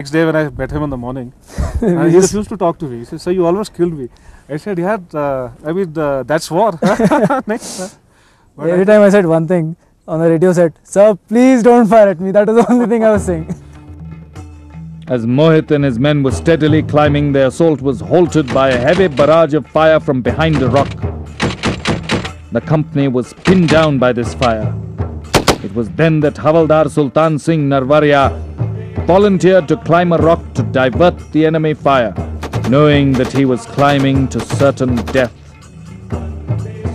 Next day when I met him in the morning, he refused to talk to me. He said, "Sir, you almost killed me." I said, "Yeah, that's war." Next. Every time I said one thing on the radio set, "Sir, please don't fire at me." That was the only thing I was saying. As Mohit and his men were steadily climbing, their assault was halted by a heavy barrage of fire from behind a rock. The company was pinned down by this fire. It was then that Havaldar Sultan Singh Narwaria volunteered to climb a rock to divert the enemy fire, knowing that he was climbing to certain death.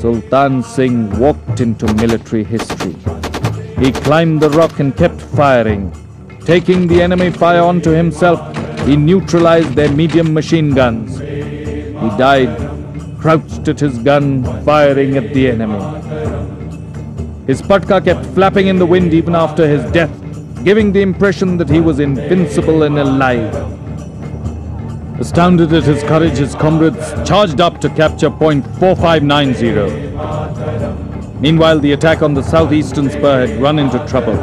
Sultan Singh walked into military history. He climbed the rock and kept firing. Taking the enemy fire onto himself, he neutralized their medium machine guns. He died, crouched at his gun, firing at the enemy. His patka kept flapping in the wind even after his death, giving the impression that he was invincible and alive. Astounded at his courage, his comrades charged up to capture point 4590. Meanwhile, the attack on the southeastern spur had run into trouble.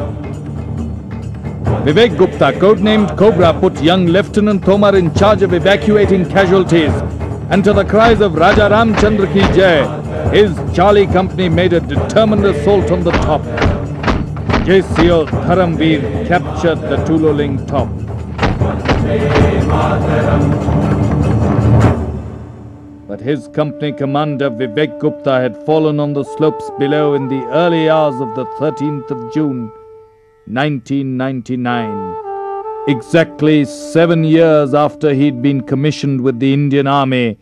Vivek Gupta, codenamed Cobra, put young Lieutenant Tomar in charge of evacuating casualties, and to the cries of Raja Ramchandra ki jai, his Charlie company made a determined assault on the top. JCO Dharamveer captured the Tuloling top. But his company commander Vivek Gupta had fallen on the slopes below in the early hours of the 13th of June, 1999, exactly 7 years after he'd been commissioned with the Indian Army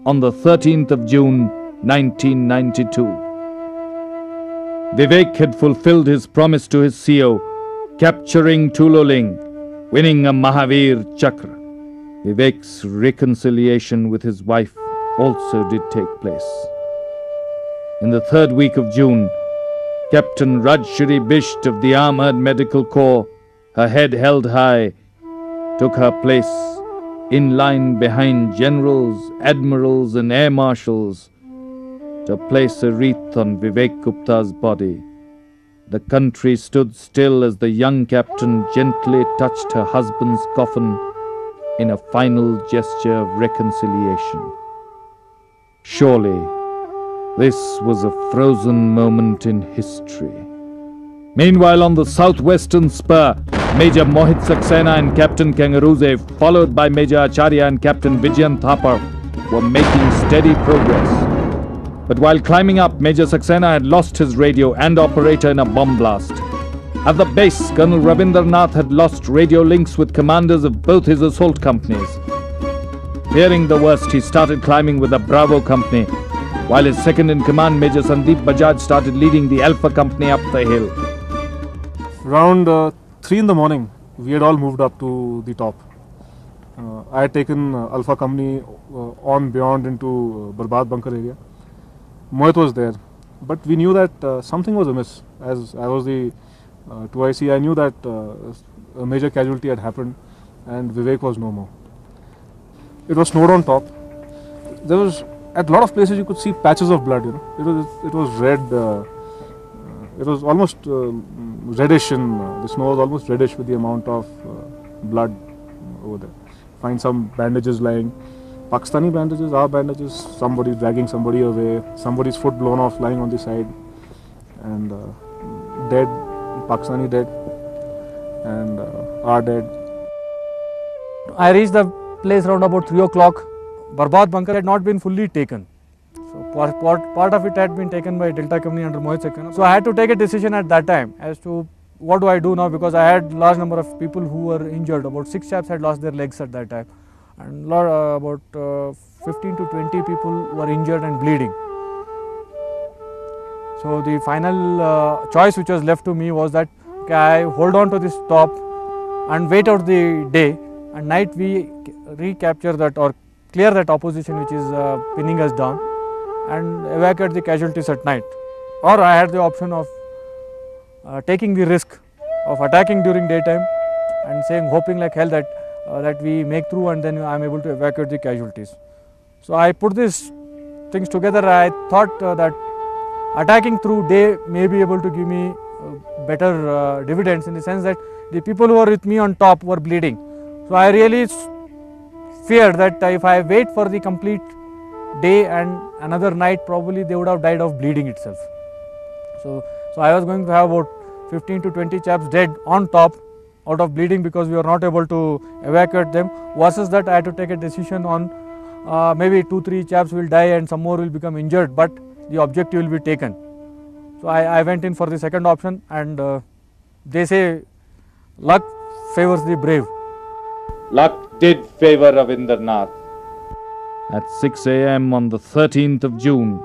on the 13th of June, 1992. Vivek had fulfilled his promise to his CO, capturing Tuloling, winning a Mahavir Chakra. Vivek's reconciliation with his wife also did take place. In the 3rd week of June, Captain Rajshri Bisht of the Armoured Medical Corps, her head held high, took her place in line behind generals, admirals and air marshals to place a wreath on Vivek Gupta's body. The country stood still as the young captain gently touched her husband's coffin in a final gesture of reconciliation. Surely, this was a frozen moment in history. Meanwhile, on the southwestern spur, Major Mohit Saxena and Captain Kangaruze, followed by Major Acharya and Captain Vijayan Thapar, were making steady progress. But while climbing up, Major Saxena had lost his radio and operator in a bomb blast. At the base, Colonel Ravindranath had lost radio links with commanders of both his assault companies. Fearing the worst, he started climbing with the Bravo company, while his second-in-command, Major Sandeep Bajaj, started leading the Alpha company up the hill. Around 3 in the morning, we had all moved up to the top. I had taken Alpha company on beyond into Barbad bunker area. Mohit was there, but we knew that something was amiss. As I was the 2IC, I knew that a major casualty had happened and Vivek was no more. It was snowed on top. There was, at a lot of places you could see patches of blood, you know. It was red, it was almost reddish, and the snow was almost reddish with the amount of blood over there. Find some bandages lying, Pakistani bandages, our bandages, somebody dragging somebody away, somebody's foot blown off lying on the side, and dead, Pakistani dead, and our dead. I reached the place around about 3 o'clock. Barbad bunker had not been fully taken. So part of it had been taken by Delta Company under Mohit Saxena. So I had to take a decision at that time as to what do I do now, because I had large number of people who were injured. About 6 chaps had lost their legs at that time, and about 15 to 20 people were injured and bleeding. So the final choice which was left to me was that okay, I hold on to this top and wait out the day, and night we recapture that or clear that opposition which is pinning us down, and evacuate the casualties at night. Or I had the option of taking the risk of attacking during daytime and hoping like hell that that we make through and then I am able to evacuate the casualties. So I put these things together. I thought that attacking through day may be able to give me better dividends, in the sense that the people who were with me on top were bleeding, So I really feared that if I wait for the complete day and another night, probably they would have died of bleeding itself. So I was going to have about 15 to 20 chaps dead on top out of bleeding because we were not able to evacuate them, versus that I had to take a decision on maybe 2-3 chaps will die and some more will become injured, but the objective will be taken. So I went in for the second option, and they say luck favors the brave. Luck did favor Ravindranath. At 6 a.m. on the 13th of June,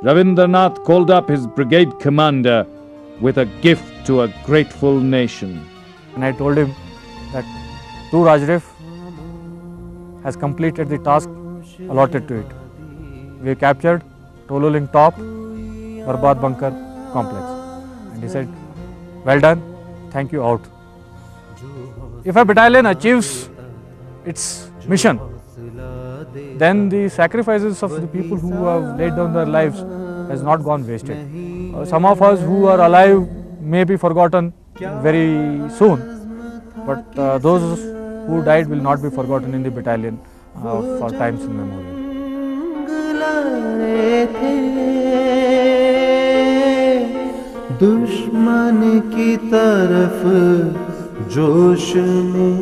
Ravindranath called up his brigade commander with a gift to a grateful nation. And I told him that Two Rajref has completed the task allotted to it. We captured Tololing Top, Barbad Bunker complex. And he said, well done, thank you, out. If a battalion achieves its mission, then the sacrifices of the people who have laid down their lives has not gone wasted. Some of us who are alive may be forgotten very soon, but those who died will not be forgotten in the battalion for times immemorial. दुश्मन की तरफ जोश में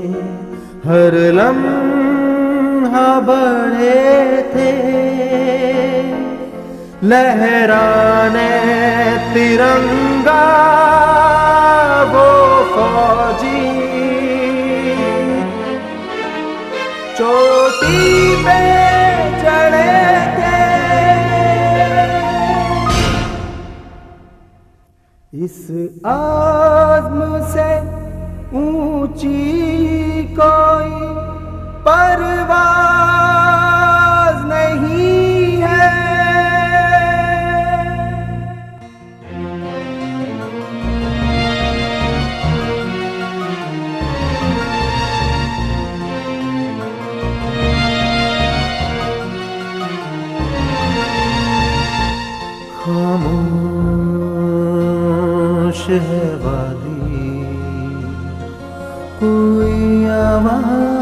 हर लम्हा बढ़े थे, लहराने तिरंगा वो फौजी चोटी पे चढ़े थे। इस आज़्म से ऊंची कोई परवाज़ नहीं है। खामोश है वादी, कोई आवाज़